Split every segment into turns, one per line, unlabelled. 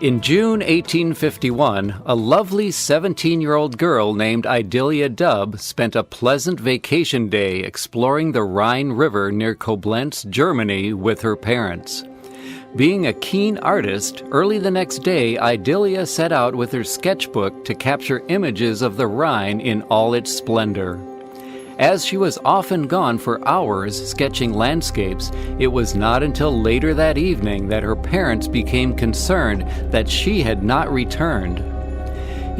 In June 1851, a lovely 17-year-old girl named Idilia Dubb spent a pleasant vacation day exploring the Rhine River near Koblenz, Germany, with her parents. Being a keen artist, early the next day, Idilia set out with her sketchbook to capture images of the Rhine in all its splendor. As she was often gone for hours sketching landscapes, it was not until later that evening that her parents became concerned that she had not returned.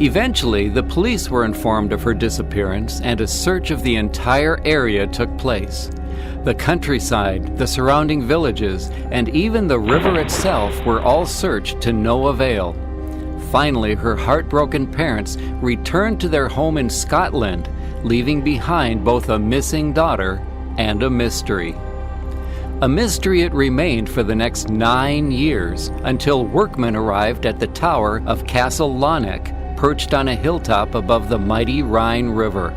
Eventually, the police were informed of her disappearance, and a search of the entire area took place. The countryside, the surrounding villages, and even the river itself were all searched to no avail. Finally, her heartbroken parents returned to their home in Scotland, leaving behind both a missing daughter and a mystery. A mystery it remained for the next 9 years, until workmen arrived at the tower of Castle Launich, perched on a hilltop above the mighty Rhine River.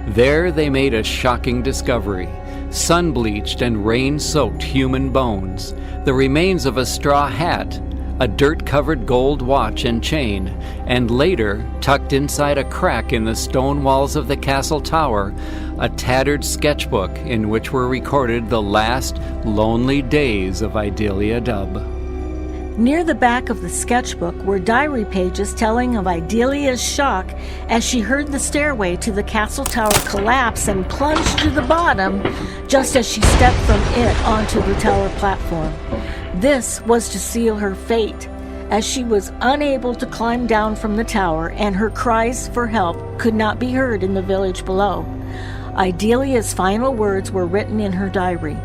There they made a shocking discovery: sun-bleached and rain-soaked human bones, the remains of a straw hat, a dirt-covered gold watch and chain, and later, tucked inside a crack in the stone walls of the castle tower, a tattered sketchbook in which were recorded the last lonely days of Idilia Dubb.
Near the back of the sketchbook were diary pages telling of Idilia's shock as she heard the stairway to the castle tower collapse and plunge to the bottom just as she stepped from it onto the tower platform. This was to seal her fate, as she was unable to climb down from the tower and her cries for help could not be heard in the village below. Idilia's final words were written in her diary: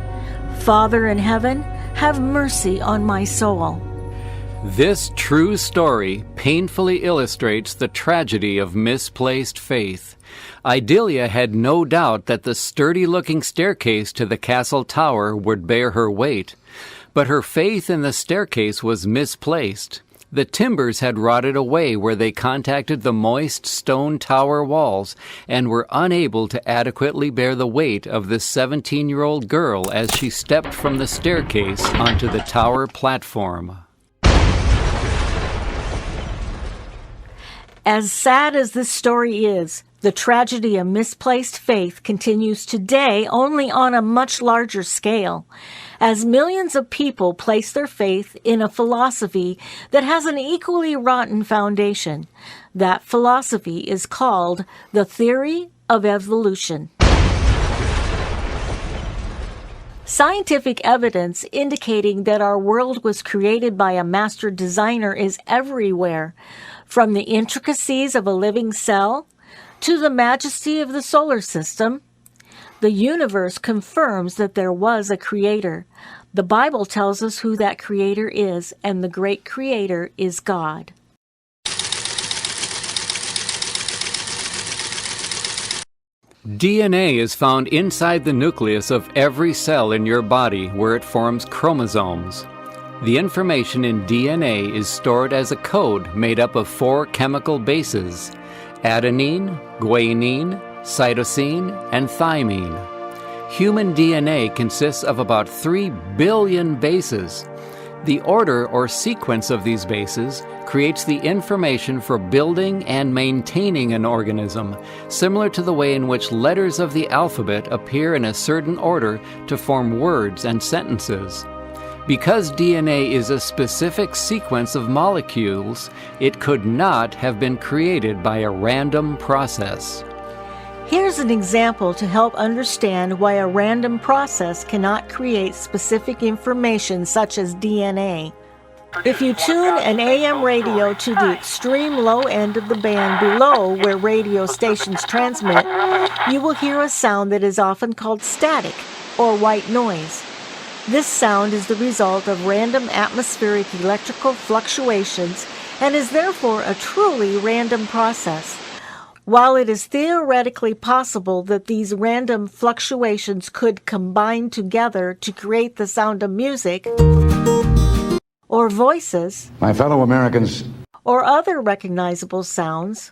"Father in heaven, have mercy on my soul."
This true story painfully illustrates the tragedy of misplaced faith. Idilia had no doubt that the sturdy-looking staircase to the castle tower would bear her weight, but her faith in the staircase was misplaced. The timbers had rotted away where they contacted the moist stone tower walls and were unable to adequately bear the weight of this 17-year-old girl as she stepped from the staircase onto the tower platform.
As sad as this story is, the tragedy of misplaced faith continues today, only on a much larger scale, as millions of people place their faith in a philosophy that has an equally rotten foundation. That philosophy is called the theory of evolution. Scientific evidence indicating that our world was created by a master designer is everywhere, from the intricacies of a living cell to the majesty of the solar system. The universe confirms that there was a creator. The Bible tells us who that creator is, and the great creator is God.
DNA is found inside the nucleus of every cell in your body, where it forms chromosomes. The information in DNA is stored as a code made up of 4 chemical bases: adenine, guanine, cytosine, and thymine. Human DNA consists of about 3 billion bases. The order or sequence of these bases creates the information for building and maintaining an organism, similar to the way in which letters of the alphabet appear in a certain order to form words and sentences. Because DNA is a specific sequence of molecules, it could not have been created by a random process.
Here's an example to help understand why a random process cannot create specific information such as DNA. If you tune an AM radio to the extreme low end of the band below where radio stations transmit, you will hear a sound that is often called static or white noise. This sound is the result of random atmospheric electrical fluctuations and is therefore a truly random process. While it is theoretically possible that these random fluctuations could combine together to create the sound of music, or voices,
my fellow Americans,
or other recognizable sounds,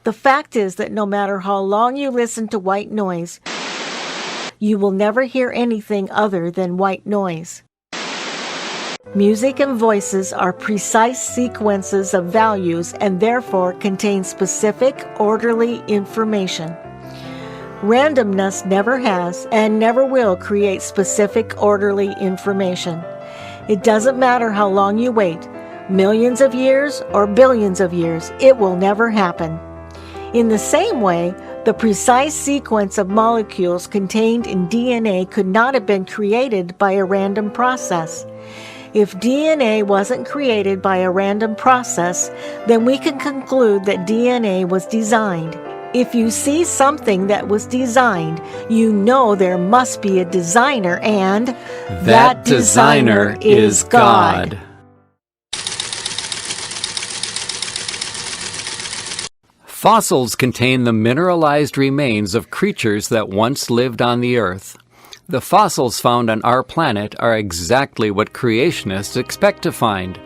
the fact is that no matter how long you listen to white noise, you will never hear anything other than white noise. Music and voices are precise sequences of values and therefore contain specific, orderly information. Randomness never has and never will create specific, orderly information. It doesn't matter how long you wait, millions of years or billions of years, it will never happen. In the same way, the precise sequence of molecules contained in DNA could not have been created by a random process. If DNA wasn't created by a random process, then we can conclude that DNA was designed. If you see something that was designed, you know there must be a designer, and that designer is God.
Fossils contain the mineralized remains of creatures that once lived on the Earth. The fossils found on our planet are exactly what creationists expect to find.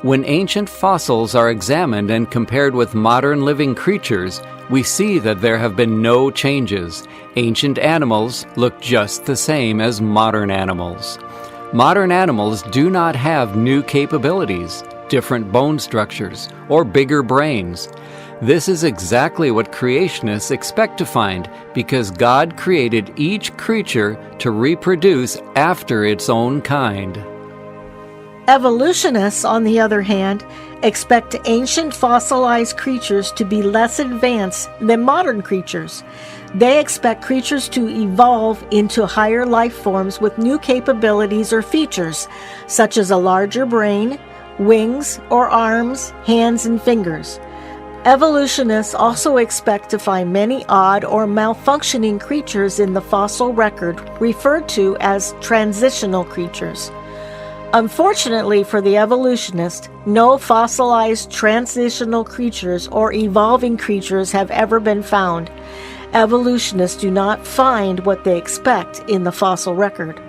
When ancient fossils are examined and compared with modern living creatures, we see that there have been no changes. Ancient animals look just the same as modern animals. Modern animals do not have new capabilities, different bone structures, or bigger brains. This is exactly what creationists expect to find, because God created each creature to reproduce after its own kind.
Evolutionists, on the other hand, expect ancient fossilized creatures to be less advanced than modern creatures. They expect creatures to evolve into higher life forms with new capabilities or features, such as a larger brain, wings or arms, hands and fingers. Evolutionists also expect to find many odd or malfunctioning creatures in the fossil record, referred to as transitional creatures. Unfortunately for the evolutionist, no fossilized transitional creatures or evolving creatures have ever been found. Evolutionists do not find what they expect in the fossil record.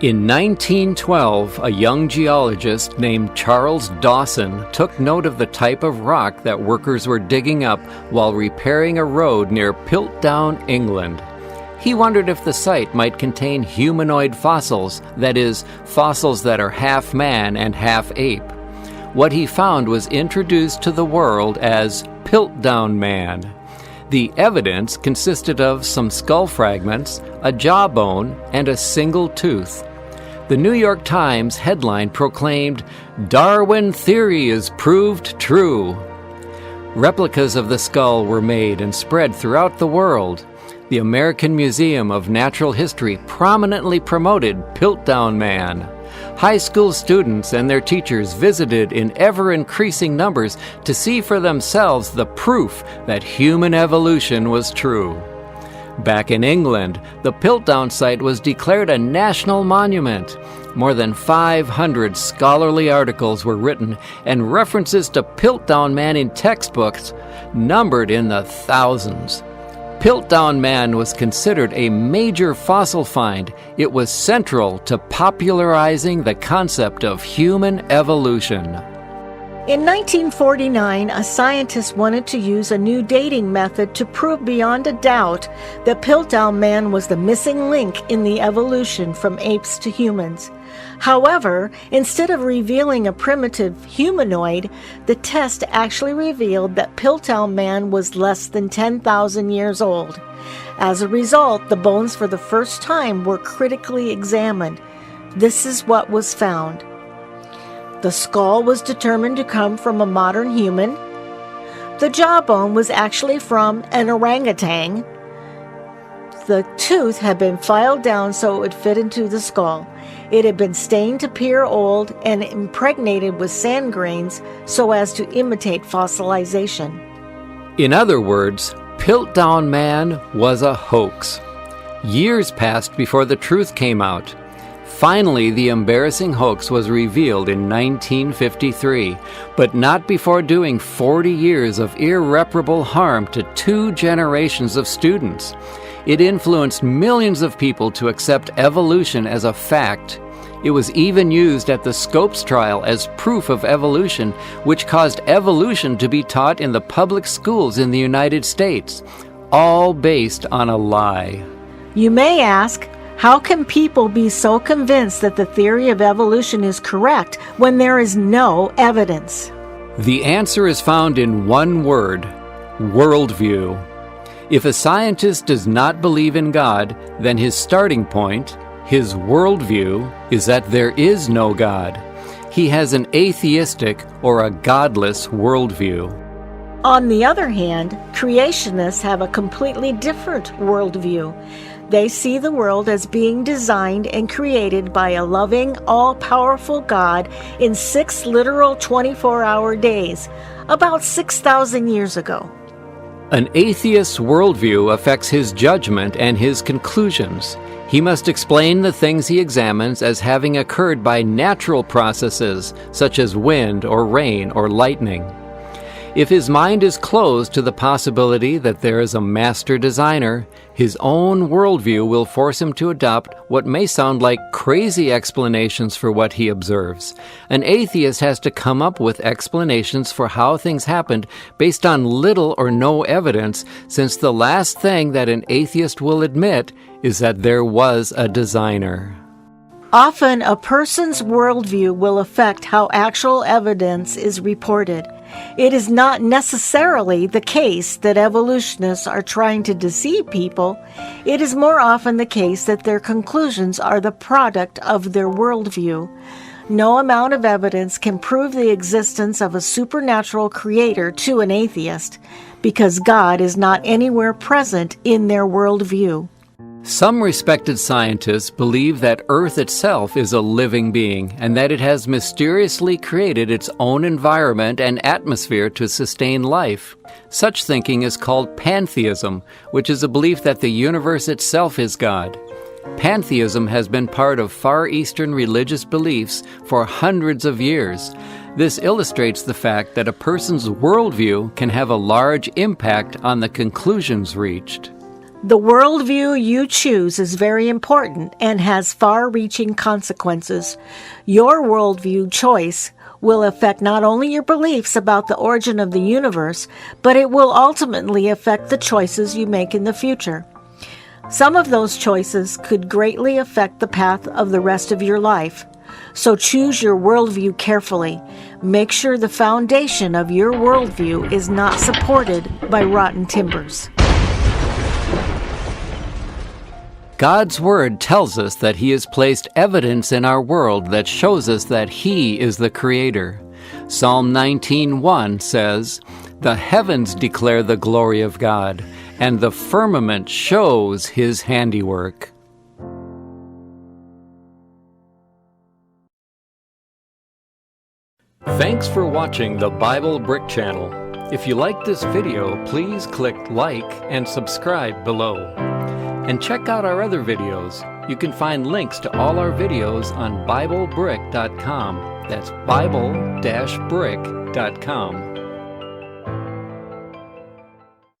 In 1912, a young geologist named Charles Dawson took note of the type of rock that workers were digging up while repairing a road near Piltdown, England. He wondered if the site might contain humanoid fossils, that is, fossils that are half man and half ape. What he found was introduced to the world as Piltdown Man. The evidence consisted of some skull fragments, a jawbone, and a single tooth. The New York Times headline proclaimed, "Darwin theory is proved true." Replicas of the skull were made and spread throughout the world. The American Museum of Natural History prominently promoted Piltdown Man. High school students and their teachers visited in ever-increasing numbers to see for themselves the proof that human evolution was true. Back in England, the Piltdown site was declared a national monument. More than 500 scholarly articles were written, and references to Piltdown Man in textbooks numbered in the thousands. Piltdown Man was considered a major fossil find. It was central to popularizing the concept of human evolution.
In 1949, a scientist wanted to use a new dating method to prove beyond a doubt that Piltdown Man was the missing link in the evolution from apes to humans. However, instead of revealing a primitive humanoid, the test actually revealed that Piltdown Man was less than 10,000 years old. As a result, the bones for the first time were critically examined. This is what was found. The skull was determined to come from a modern human. The jawbone was actually from an orangutan. The tooth had been filed down so it would fit into the skull. It had been stained to appear old and impregnated with sand grains so as to imitate fossilization.
In other words, Piltdown Man was a hoax. Years passed before the truth came out. Finally, the embarrassing hoax was revealed in 1953, but not before doing 40 years of irreparable harm to 2 generations of students. It influenced millions of people to accept evolution as a fact. It was even used at the Scopes trial as proof of evolution, which caused evolution to be taught in the public schools in the United States, all based on a lie.
You may ask, How can people be so convinced that the theory of evolution is correct when there is no evidence?
The answer is found in one word: worldview. If a scientist does not believe in God, then his starting point, his worldview, is that there is no God. He has an atheistic or a godless worldview.
On the other hand, creationists have a completely different worldview. They see the world as being designed and created by a loving, all-powerful God in 6 literal 24-hour days, about 6,000 years ago.
An atheist's worldview affects his judgment and his conclusions. He must explain the things he examines as having occurred by natural processes, such as wind or rain or lightning. If his mind is closed to the possibility that there is a master designer, his own worldview will force him to adopt what may sound like crazy explanations for what he observes. An atheist has to come up with explanations for how things happened based on little or no evidence, since the last thing that an atheist will admit is that there was a designer.
Often, a person's worldview will affect how actual evidence is reported. It is not necessarily the case that evolutionists are trying to deceive people. It is more often the case that their conclusions are the product of their worldview. No amount of evidence can prove the existence of a supernatural creator to an atheist, because God is not anywhere present in their worldview.
Some respected scientists believe that Earth itself is a living being and that it has mysteriously created its own environment and atmosphere to sustain life. Such thinking is called pantheism, which is a belief that the universe itself is God. Pantheism has been part of Far Eastern religious beliefs for hundreds of years. This illustrates the fact that a person's worldview can have a large impact on the conclusions reached.
The worldview you choose is very important and has far-reaching consequences. Your worldview choice will affect not only your beliefs about the origin of the universe, but it will ultimately affect the choices you make in the future. Some of those choices could greatly affect the path of the rest of your life. So choose your worldview carefully. Make sure the foundation of your worldview is not supported by rotten timbers.
God's Word tells us that He has placed evidence in our world that shows us that He is the Creator. Psalm 19:1 says, "The heavens declare the glory of God, and the firmament shows His handiwork." Thanks for watching the Bible Brick Channel. If you liked this video, please click like and subscribe below. And check out our other videos. You can find links to all our videos on BibleBrick.com. That's Bible-Brick.com.